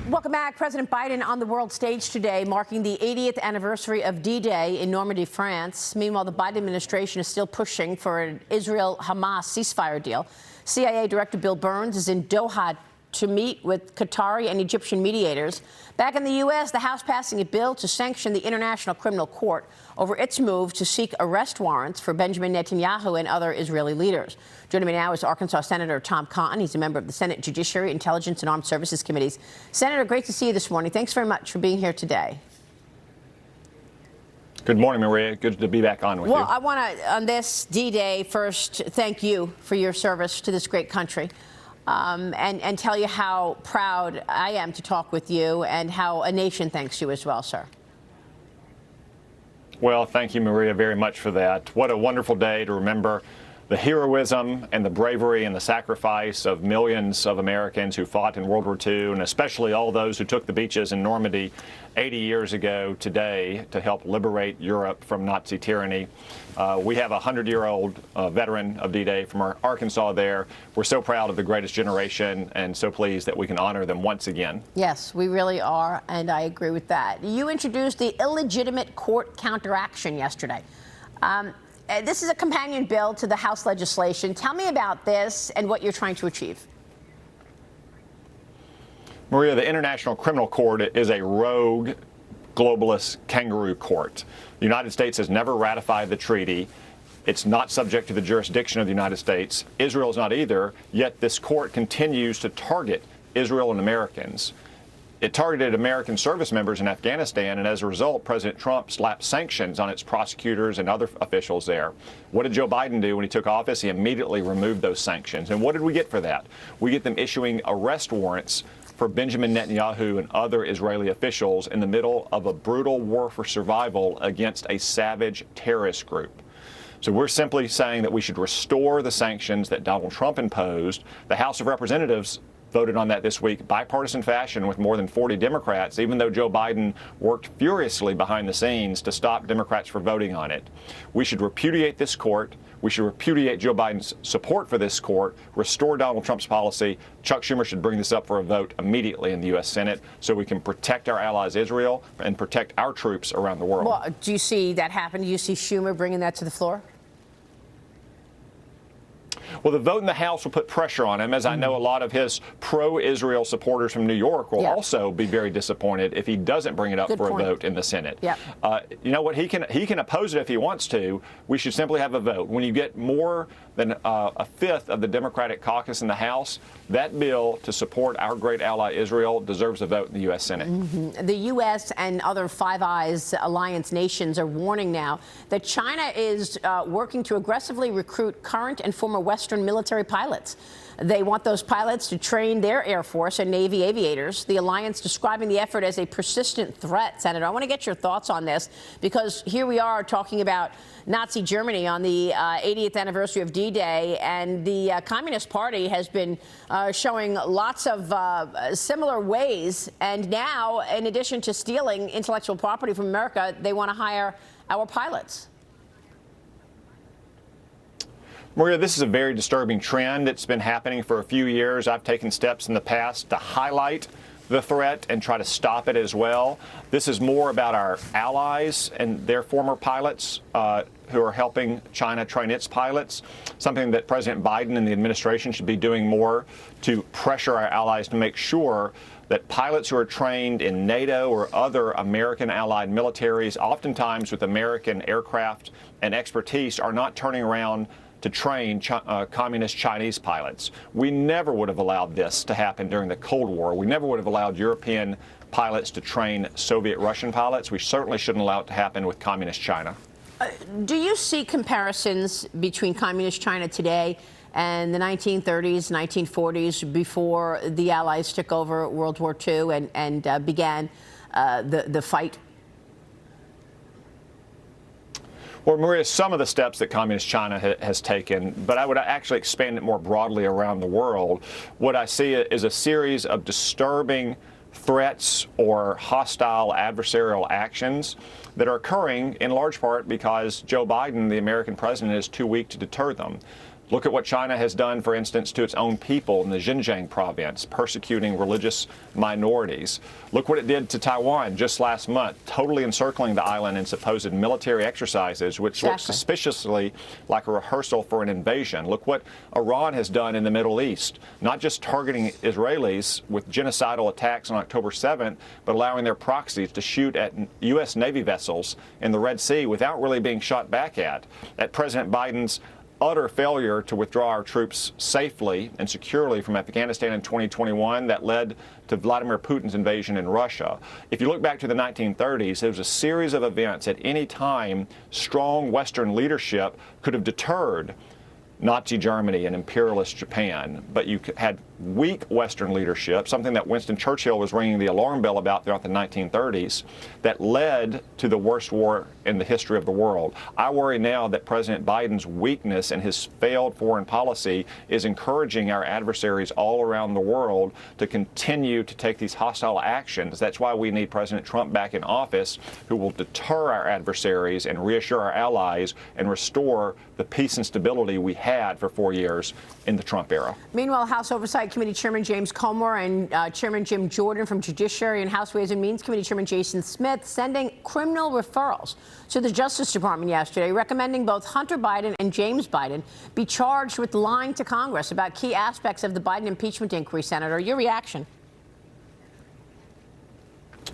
Welcome back. President Biden on the world stage today, marking the 80th anniversary of D-Day in Normandy, France. Meanwhile, the Biden administration is still pushing for an Israel-Hamas ceasefire deal. CIA Director Bill Burns is in Doha to meet with Qatari and Egyptian mediators. Back in the U.S., the House passing a bill to sanction the International Criminal Court over its move to seek arrest warrants for Benjamin Netanyahu and other Israeli leaders. Joining me now is Arkansas Senator Tom Cotton. He's a member of the Senate Judiciary, Intelligence, and Armed Services Committees. Senator, great to see you this morning. Thanks very much for being here today. Good morning, Maria. Good to be back on with you. Well, I want to, on this D-Day, first thank you for your service to this great country. And tell you how proud I am to talk with you and how a nation thanks you as well, sir. Well, thank you, Maria, very much for that. What a wonderful day to remember the heroism and the bravery and the sacrifice of millions of Americans who fought in World War II, and especially all those who took the beaches in Normandy 80 years ago today to help liberate Europe from Nazi tyranny. We have a 100-year-old veteran of D-Day from Arkansas there. We're so proud of the greatest generation and so pleased that we can honor them once again. Yes, we really are, and I agree with that. You introduced the illegitimate court counteraction yesterday. This is a companion bill to the House legislation. Tell me about this and what you're trying to achieve. Maria, the International Criminal Court is a rogue, globalist kangaroo court. The United States has never ratified the treaty. It's not subject to the jurisdiction of the United States. Israel is not either, yet this court continues to target Israel and Americans. It targeted American service members in Afghanistan, and as a result, President Trump slapped sanctions on its prosecutors and other officials there. What did Joe Biden do when he took office? He immediately removed those sanctions. And what did we get for that? We get them issuing arrest warrants for Benjamin Netanyahu and other Israeli officials in the middle of a brutal war for survival against a savage terrorist group. So we're simply saying that we should restore the sanctions that Donald Trump imposed. The House of Representatives voted on that this week, bipartisan fashion, with more than 40 Democrats, even though Joe Biden worked furiously behind the scenes to stop Democrats from voting on it. We should repudiate this court. We should repudiate Joe Biden's support for this court, restore Donald Trump's policy. Chuck Schumer should bring this up for a vote immediately in the U.S. Senate so we can protect our allies Israel and protect our troops around the world. Well, do you see that happen? Do you see Schumer bringing that to the floor? Well, the vote in the House will put pressure on him, as I know a lot of his pro-Israel supporters from New York will also be very disappointed if he doesn't bring it up for a vote in the Senate. You know what? He can oppose it if he wants to. We should simply have a vote. When you get more than a fifth of the Democratic caucus in the House, that bill to support our great ally Israel deserves a vote in the U.S. Senate. The U.S. and other Five Eyes alliance nations are warning now that China is working to aggressively recruit current and former Western military pilots. They want those pilots to train their Air Force and Navy aviators. The alliance describing the effort as a persistent threat. Senator, I want to get your thoughts on this, because here we are talking about Nazi Germany on the 80th anniversary of D-Day, and the Communist Party has been showing lots of similar ways. And now, in addition to stealing intellectual property from America, they want to hire our pilots. Maria, this is a very disturbing trend. It's been happening for a few years. I've taken steps in the past to highlight the threat and try to stop it as well. This is more about our allies and their former pilots who are helping China train its pilots, something that President Biden and the administration should be doing more to pressure our allies to make sure that pilots who are trained in NATO or other American allied militaries, oftentimes with American aircraft and expertise, are not turning around to train communist Chinese pilots. We never would have allowed this to happen during the Cold War. We never would have allowed European pilots to train Soviet Russian pilots. We certainly shouldn't allow it to happen with communist China. Do you see comparisons between communist China today and the 1930s, 1940s, before the Allies took over World War II and began the fight? Well, Maria, some of the steps that Communist China has taken, but I would actually expand it more broadly around the world. What I see is a series of disturbing threats or hostile adversarial actions that are occurring in large part because Joe Biden, the American president, is too weak to deter them. Look at what China has done, for instance, to its own people in the Xinjiang province, persecuting religious minorities. Look what it did to Taiwan just last month, totally encircling the island in supposed military exercises, which look suspiciously like a rehearsal for an invasion. Look what Iran has done in the Middle East, not just targeting Israelis with genocidal attacks on October 7th, but allowing their proxies to shoot at U.S. Navy vessels in the Red Sea without really being shot back at President Biden's utter failure to withdraw our troops safely and securely from Afghanistan in 2021 that led to Vladimir Putin's invasion in Russia. If you look back to the 1930s, there was a series of events at any time strong Western leadership could have deterred Nazi Germany and imperialist Japan, but you had weak Western leadership, something that Winston Churchill was ringing the alarm bell about throughout the 1930s, that led to the worst war in the history of the world. I worry now that President Biden's weakness and his failed foreign policy is encouraging our adversaries all around the world to continue to take these hostile actions. That's why we need President Trump back in office, who will deter our adversaries and reassure our allies and restore the peace and stability we had for 4 years in the Trump era. Meanwhile, House Oversight Committee Chairman James Comer and Chairman Jim Jordan from Judiciary and House Ways and Means Committee Chairman Jason Smith sending criminal referrals to the Justice Department yesterday, recommending both Hunter Biden and James Biden be charged with lying to Congress about key aspects of the Biden impeachment inquiry. Senator, your reaction?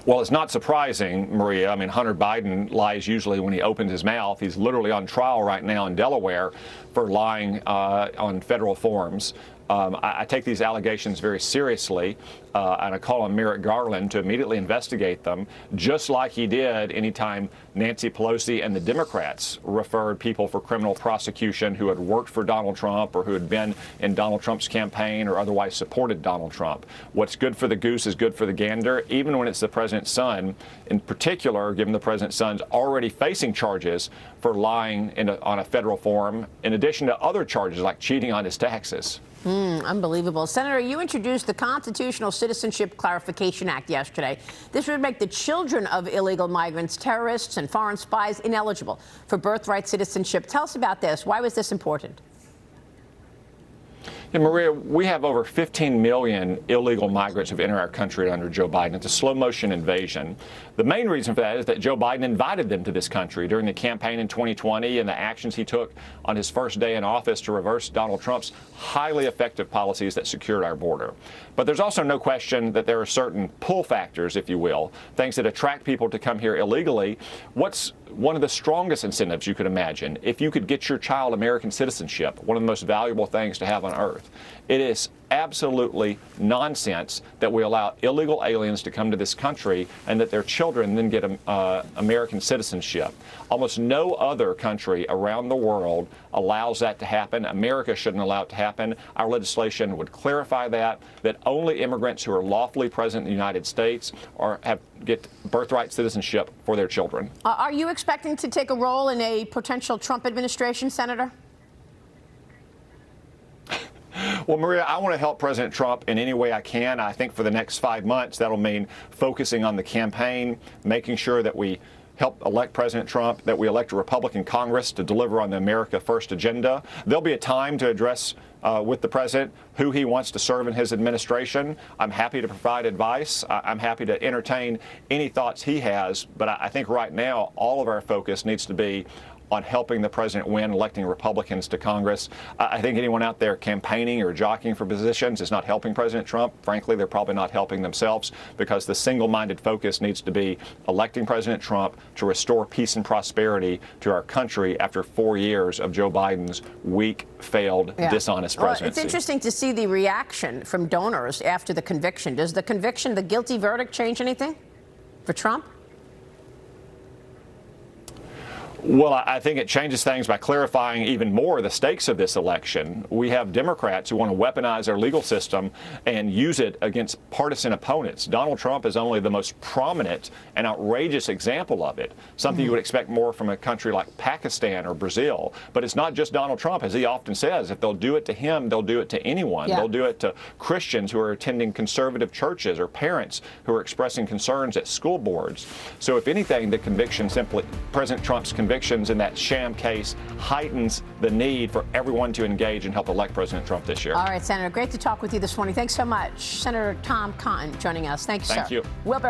Well, it's not surprising, Maria. I mean, Hunter Biden lies usually when he opens his mouth. He's literally on trial right now in Delaware for lying on federal forms. I take these allegations very seriously, and I call on Merrick Garland to immediately investigate them, just like he did anytime Nancy Pelosi and the Democrats referred people for criminal prosecution who had worked for Donald Trump or who had been in Donald Trump's campaign or otherwise supported Donald Trump. What's good for the goose is good for the gander, even when it's the president's son, in particular, given the president's son's already facing charges for lying on a federal form, in addition to other charges like cheating on his taxes. Unbelievable. Senator, you introduced the Constitutional Citizenship Clarification Act yesterday. This would make the children of illegal migrants, terrorists, and foreign spies ineligible for birthright citizenship. Tell us about this. Why was this important? Yeah, Maria, we have over 15 million illegal migrants who've entered our country under Joe Biden. It's a slow-motion invasion. The main reason for that is that Joe Biden invited them to this country during the campaign in 2020 and the actions he took on his first day in office to reverse Donald Trump's highly effective policies that secured our border. But there's also no question that there are certain pull factors, if you will, things that attract people to come here illegally. What's one of the strongest incentives you could imagine? If you could get your child American citizenship, one of the most valuable things to have on earth. It is absolutely nonsense that we allow illegal aliens to come to this country and that their children then get American citizenship. Almost no other country around the world allows that to happen. America shouldn't allow it to happen. Our legislation would clarify that only immigrants who are lawfully present in the United States get birthright citizenship for their children. Are you expecting to take a role in a potential Trump administration, Senator? Well, Maria, I want to help President Trump in any way I can. I think for the next 5 months, that'll mean focusing on the campaign, making sure that we help elect President Trump, that we elect a Republican Congress to deliver on the America First agenda. There'll be a time to address with the president who he wants to serve in his administration. I'm happy to provide advice. I'm happy to entertain any thoughts he has. But I think right now, all of our focus needs to be on helping the president win, electing Republicans to Congress. I think anyone out there campaigning or jockeying for positions is not helping President Trump. Frankly, they're probably not helping themselves, because the single-minded focus needs to be electing President Trump to restore peace and prosperity to our country after 4 years of Joe Biden's weak, failed, dishonest presidency. Well, it's interesting to see the reaction from donors after the conviction. Does the conviction, the guilty verdict, change anything for Trump? Well, I think it changes things by clarifying even more the stakes of this election. We have Democrats who want to weaponize our legal system and use it against partisan opponents. Donald Trump is only the most prominent and outrageous example of it, something you would expect more from a country like Pakistan or Brazil. But it's not just Donald Trump, as he often says. If they'll do it to him, they'll do it to anyone. They'll do it to Christians who are attending conservative churches or parents who are expressing concerns at school boards. So if anything, the conviction simply, President Trump's conviction convictions in that sham case heightens the need for everyone to engage and help elect President Trump this year. All right, Senator, great to talk with you this morning. Thanks so much. Senator Tom Cotton joining us. Thank you, sir. Thank you. We'll be